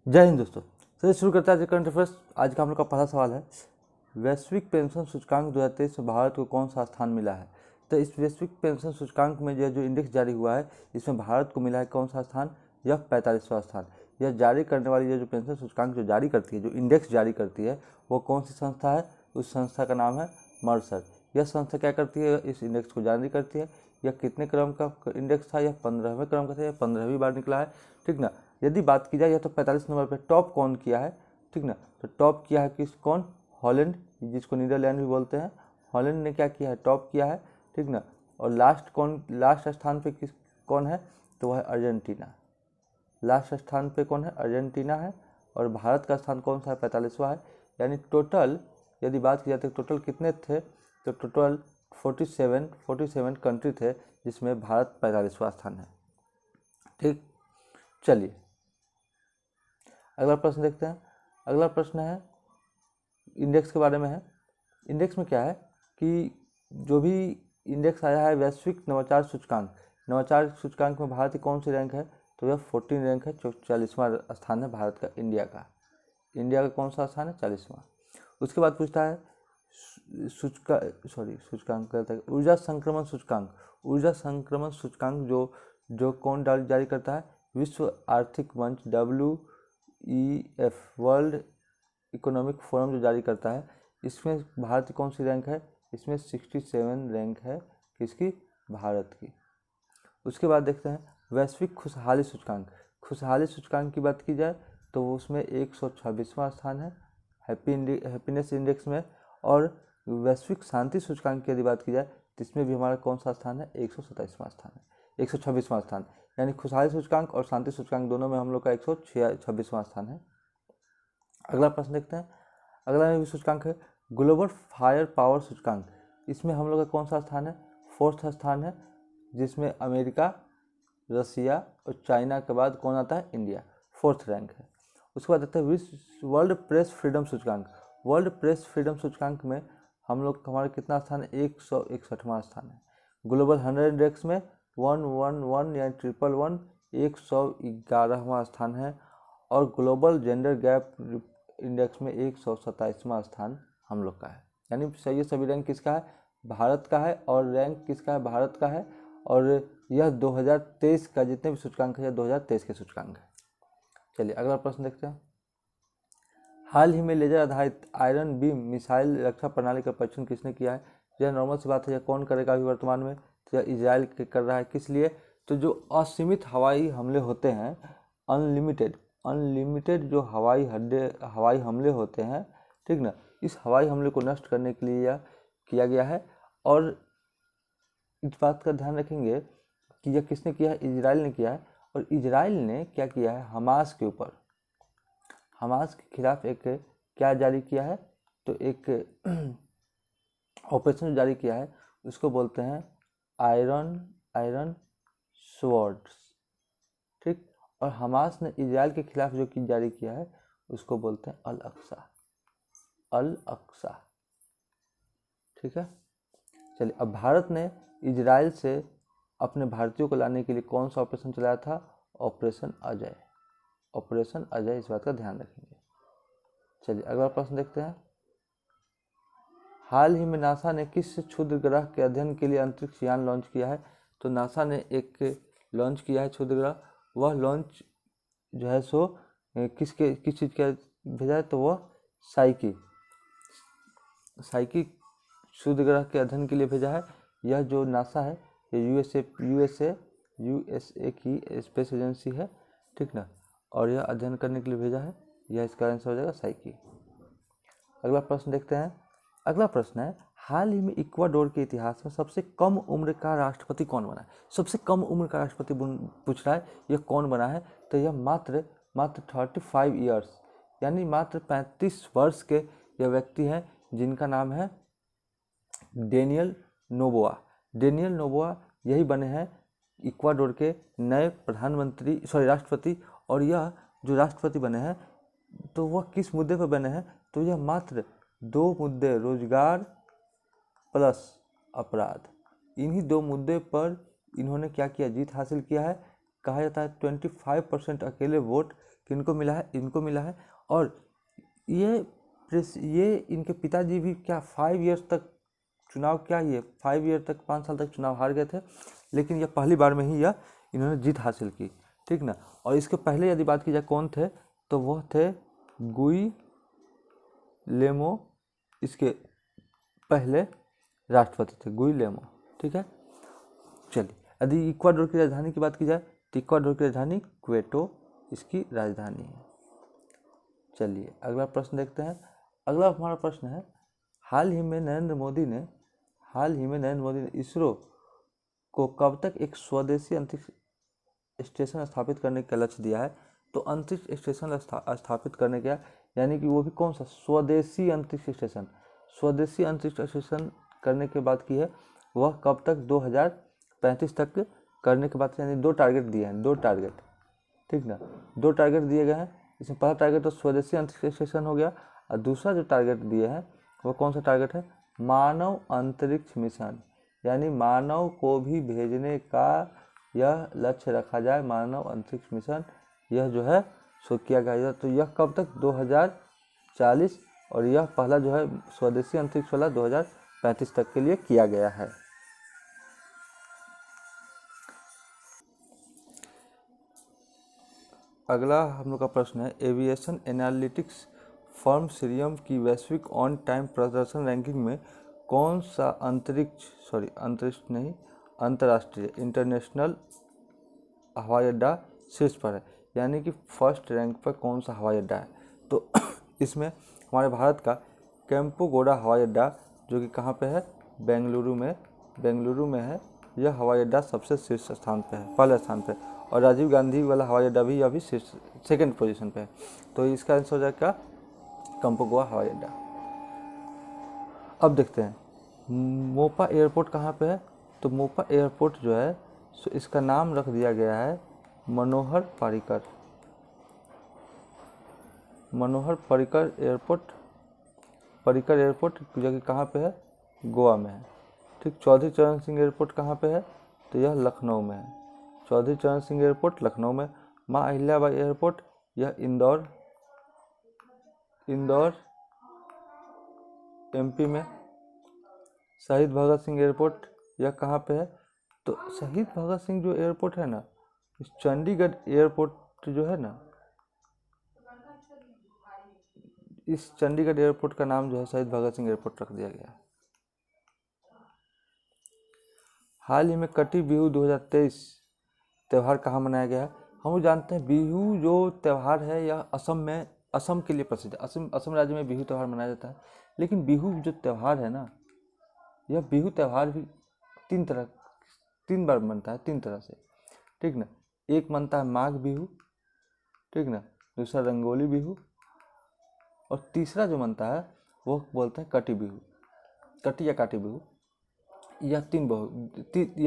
जय हिंद दोस्तों। चलिए शुरू करते हैं आज करंट अफेयर्स। आज का हम लोग का पहला सवाल है, वैश्विक पेंशन सूचकांक 2023 में भारत को कौन सा स्थान मिला है। तो इस वैश्विक पेंशन सूचकांक में जो इंडेक्स जारी हुआ है, इसमें भारत को मिला है कौन सा स्थान, यह 45वां स्थान। यह जारी करने वाली जो पेंशन सूचकांक जो जारी करती है, जो इंडेक्स जारी करती है, वो कौन सी संस्था है। उस संस्था का नाम है मर्सर। यह संस्था क्या करती है, इस इंडेक्स को जारी करती है। यह कितने क्रम का इंडेक्स था, यह 15वें क्रम का था, यह 15वीं बार निकला है, ठीक ना। यदि बात की जाए, यह तो 45 नंबर पे टॉप कौन किया है, ठीक ना। तो टॉप किया है कौन, हॉलैंड, जिसको नीदरलैंड भी बोलते हैं। हॉलैंड ने क्या किया है, टॉप किया है, ठीक ना। और लास्ट स्थान पे कौन है, तो वह है अर्जेंटीना। लास्ट स्थान पे कौन है, अर्जेंटीना है। और भारत का स्थान कौन सा है, 45वां है। यानी टोटल यदि बात की जाती है टोटल कितने थे, तो टोटल 47 कंट्री थे, जिसमें भारत 45वां स्थान है। ठीक, चलिए अगला प्रश्न देखते हैं। अगला प्रश्न है इंडेक्स के बारे में है। इंडेक्स में क्या है कि जो भी इंडेक्स आया है वैश्विक नवाचार सूचकांक में भारत की कौन सी रैंक है, तो यह 14 रैंक है, 44वां स्थान है भारत का, इंडिया का कौन सा स्थान है, 40वां। उसके बाद पूछता है सूचकांक कहता है ऊर्जा संक्रमण सूचकांक जो कौन जारी करता है, विश्व आर्थिक मंच WEF, वर्ल्ड इकोनॉमिक फोरम जो जारी करता है। इसमें भारत की कौन सी रैंक है, इसमें 67 रैंक है, किसकी, भारत की। उसके बाद देखते हैं वैश्विक खुशहाली सूचकांक की बात की जाए तो उसमें 126वां स्थान है हैप्पीनेस इंडेक्स में। और वैश्विक शांति सूचकांक की यदि बात की जाए तो इसमें भी हमारा कौन सा स्थान है, 127वां स्थान है, 126वां स्थान। यानी खुशहाली सूचकांक और शांति सूचकांक दोनों में हम लोग का 126वां स्थान है। अगला प्रश्न देखते हैं। अगला भी सूचकांक है ग्लोबल फायर पावर सूचकांक। इसमें हम लोग का कौन सा स्थान है, 4th स्थान है, जिसमें अमेरिका, रसिया और चाइना के बाद कौन आता है, इंडिया, 4th रैंक है। उसके बाद देखते हैं वर्ल्ड प्रेस फ्रीडम सूचकांक में हम लोग हमारा कितना स्थान है, 161वां स्थान है। ग्लोबल 100 इंडेक्स में 111 या 111 111वां स्थान है। और ग्लोबल जेंडर गैप इंडेक्स में 127वां स्थान हम लोग का है। यानी सही सभी रैंक किसका है, भारत का है। और रैंक किसका है, भारत का है। और यह 2023 का जितने भी सूचकांक है, 2023 के सूचकांक है। चलिए अगला प्रश्न देखते हैं। हाल ही में लेजर आधारित आयरन बीम मिसाइल रक्षा प्रणाली का परीक्षण किसने किया है। यह नॉर्मल सी बात है, यह कौन करेगा अभी वर्तमान में, तो यह इजराइल कर रहा है। किस लिए, तो जो असीमित हवाई हमले होते हैं, अनलिमिटेड जो हवाई हमले होते हैं, ठीक ना, इस हवाई हमले को नष्ट करने के लिए यह किया गया है। और इस बात का ध्यान रखेंगे कि यह किसने किया है, इजराइल ने किया है। और इजराइल ने क्या किया है, हमास के खिलाफ एक क्या जारी किया है, तो एक ऑपरेशन जारी किया है, उसको बोलते हैं आयरन स्वॉर्ड्स, ठीक। और हमास ने इजराइल के खिलाफ जो कि जारी किया है उसको बोलते हैं अल अक्सा, ठीक है। चलिए अब भारत ने इजराइल से अपने भारतीयों को लाने के लिए कौन सा ऑपरेशन चलाया था, ऑपरेशन अजय, इस बात का ध्यान रखेंगे। चलिए अगला प्रश्न देखते हैं। हाल ही में नासा ने किस क्षुद्र ग्रह के अध्ययन के लिए अंतरिक्ष यान लॉन्च किया है, तो नासा ने एक लॉन्च किया है क्षुद्र ग्रह। वह लॉन्च जो है सो किस चीज़ का भेजा है, तो वह साइकी क्षुद्र ग्रह के अध्ययन के लिए भेजा है। यह जो नासा है ये यूएसए की स्पेस एजेंसी है, ठीक ना। और यह अध्ययन करने के लिए भेजा है, यह इसका आंसर हो जाएगा साइकी। अगला प्रश्न देखते हैं। अगला प्रश्न है हाल ही में इक्वाडोर के इतिहास में सबसे कम उम्र का राष्ट्रपति कौन बना है। सबसे कम उम्र का राष्ट्रपति पूछ रहा है, यह कौन बना है, तो यह मात्र 35 ईयर्स, यानी मात्र 35 वर्ष के यह व्यक्ति हैं, जिनका नाम है डेनियल नोबोआ। यही बने हैं इक्वाडोर के नए राष्ट्रपति। और यह जो राष्ट्रपति बने हैं तो वह किस मुद्दे पर बने हैं, तो यह मात्र 2 मुद्दे, रोजगार प्लस अपराध, इन्हीं 2 मुद्दे पर इन्होंने क्या किया, जीत हासिल किया है। कहा जाता है 25% अकेले वोट किनको मिला है, इनको मिला है। और ये इनके पिताजी भी क्या 5 ईयर्स तक चुनाव, क्या ये 5 ईयर तक 5 साल तक चुनाव हार गए थे, लेकिन यह पहली बार में ही यह इन्होंने जीत हासिल की, ठीक ना। और इसके पहले यदि बात की जाए कौन थे, तो वह थे गुइलेमो, इसके पहले राष्ट्रपति थे गुइलेमो, ठीक है। चलिए, यदि इक्वाडोर की राजधानी की बात की जाए तो इक्वाडोर की राजधानी क्वेटो इसकी राजधानी है। चलिए अगला प्रश्न देखते हैं। अगला हमारा प्रश्न है, हाल ही में नरेंद्र मोदी ने इसरो को कब तक एक स्वदेशी अंतरिक्ष स्टेशन स्थापित करने का लक्ष्य दिया है। तो अंतरिक्ष स्टेशन स्थापित करने का, यानी कि वो भी कौन सा, स्वदेशी अंतरिक्ष स्टेशन। स्वदेशी अंतरिक्ष स्टेशन करने के बाद की है वह कब तक, 2035 तक करने के बाद, यानी 2 टारगेट दिए हैं, 2 टारगेट, ठीक ना। 2 टारगेट दिए गए हैं। इसमें पहला टारगेट तो स्वदेशी अंतरिक्ष स्टेशन हो गया, और दूसरा जो टारगेट दिए हैं वो कौन सा टारगेट है, मानव अंतरिक्ष मिशन, यानी मानव को भी भेजने का यह लक्ष्य रखा जाए, मानव अंतरिक्ष मिशन यह जो है सो किया गया। तो यह कब तक, 2040, और यह पहला जो है स्वदेशी अंतरिक्ष वाला 2035 तक के लिए किया गया है। अगला हम लोग का प्रश्न है, एविएशन एनालिटिक्स फर्म सीरियम की वैश्विक ऑन टाइम प्रदर्शन रैंकिंग में कौन सा अंतर्राष्ट्रीय इंटरनेशनल हवाई अड्डा शीर्ष पर है, यानी कि फर्स्ट रैंक पर कौन सा हवाई अड्डा है। तो इसमें हमारे भारत का कैंपोगोड़ा हवाई अड्डा, जो कि कहाँ पे है, बेंगलुरु में है। यह हवाई अड्डा सबसे शीर्ष स्थान पे है, पहले स्थान पे। और राजीव गांधी वाला हवाई अड्डा भी अभी सेकंड पोजीशन पे है। तो इसका आंसर हो जाएगा कैंपोगोड़ा हवाई अड्डा। अब देखते हैं मोपा एयरपोर्ट कहाँ पे है। तो मोपा एयरपोर्ट जो है सो इसका नाम रख दिया गया है मनोहर पर्रिकर एयरपोर्ट, जो कि कहाँ पे है, गोवा में है, ठीक। चौधरी चरण सिंह एयरपोर्ट कहाँ पे है, तो यह लखनऊ में है। चौधरी चरण सिंह एयरपोर्ट लखनऊ में। माँ अहिल्याबाई एयरपोर्ट यह इंदौर एमपी में। शहीद भगत सिंह एयरपोर्ट यह कहाँ पे है, तो शहीद भगत सिंह जो एयरपोर्ट है ना, इस चंडीगढ़ एयरपोर्ट जो है ना, इस चंडीगढ़ एयरपोर्ट का नाम जो है शहीद भगत सिंह एयरपोर्ट रख दिया गया है। हाल ही में कटी बिहू 2023 त्यौहार कहाँ मनाया गया है। हम लोग जानते हैं बिहू जो त्यौहार है यह असम के लिए प्रसिद्ध है। असम राज्य में बिहू त्यौहार मनाया जाता है। लेकिन बिहू जो त्यौहार है ना, यह बिहू त्यौहार भी 3 बार बनता है, 3 तरह से, ठीक ना। एक बनता है माघ बिहू, ठीक ना, दूसरा रंगोली बिहू, और तीसरा जो बनता है वो बोलते हैं कटी बिहू, कटी या काटी बिहू। यह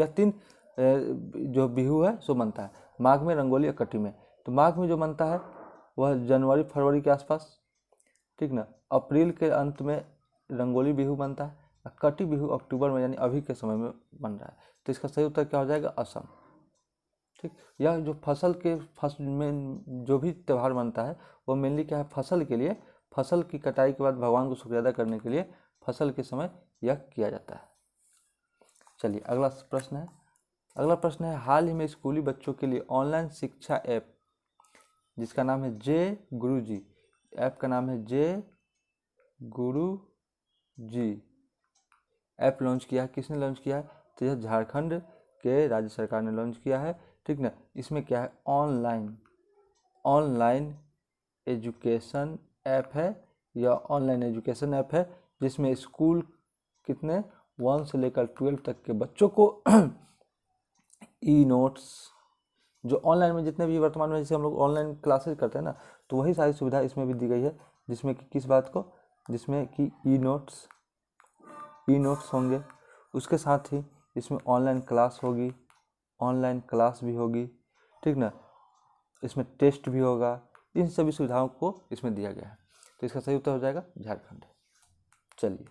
तीन जो बिहू है सो बनता है माघ में, रंगोली या कटी में। तो माघ में जो बनता है वह जनवरी फरवरी के आसपास, ठीक ना। अप्रैल के अंत में रंगोली बिहू बनता है, और कटी बिहू अक्टूबर में, यानी अभी के समय में बन रहा है। तो इसका सही उत्तर क्या हो जाएगा, असम, ठीक। यह जो फसल में जो भी त्यौहार बनता है वो मेनली क्या है, फसल के लिए, फसल की कटाई के बाद भगवान को शुक्रिया अदा करने के लिए फसल के समय यह किया जाता है। चलिए अगला प्रश्न है, हाल ही में स्कूली बच्चों के लिए ऑनलाइन शिक्षा ऐप जिसका नाम है जे गुरुजी, ऐप का नाम है जे गुरुजी, ऐप लॉन्च किया है। किसने लॉन्च किया है, तो यह झारखंड के राज्य सरकार ने लॉन्च किया है, ठीक ना। इसमें क्या है, ऑनलाइन एजुकेशन ऐप है, या ऑनलाइन एजुकेशन ऐप है, जिसमें स्कूल कितने 1 से लेकर 12 तक के बच्चों को ई नोट्स, जो ऑनलाइन में जितने भी वर्तमान में जैसे हम लोग ऑनलाइन क्लासेस करते हैं ना, तो वही सारी सुविधा इसमें भी दी गई है, जिसमें कि किस बात को, जिसमें कि ई नोट्स होंगे। उसके साथ ही इसमें ऑनलाइन क्लास होगी, ऑनलाइन क्लास भी होगी, ठीक ना। इसमें टेस्ट भी होगा। इन सभी सुविधाओं को इसमें दिया गया है। तो इसका सही उत्तर हो जाएगा झारखंड। चलिए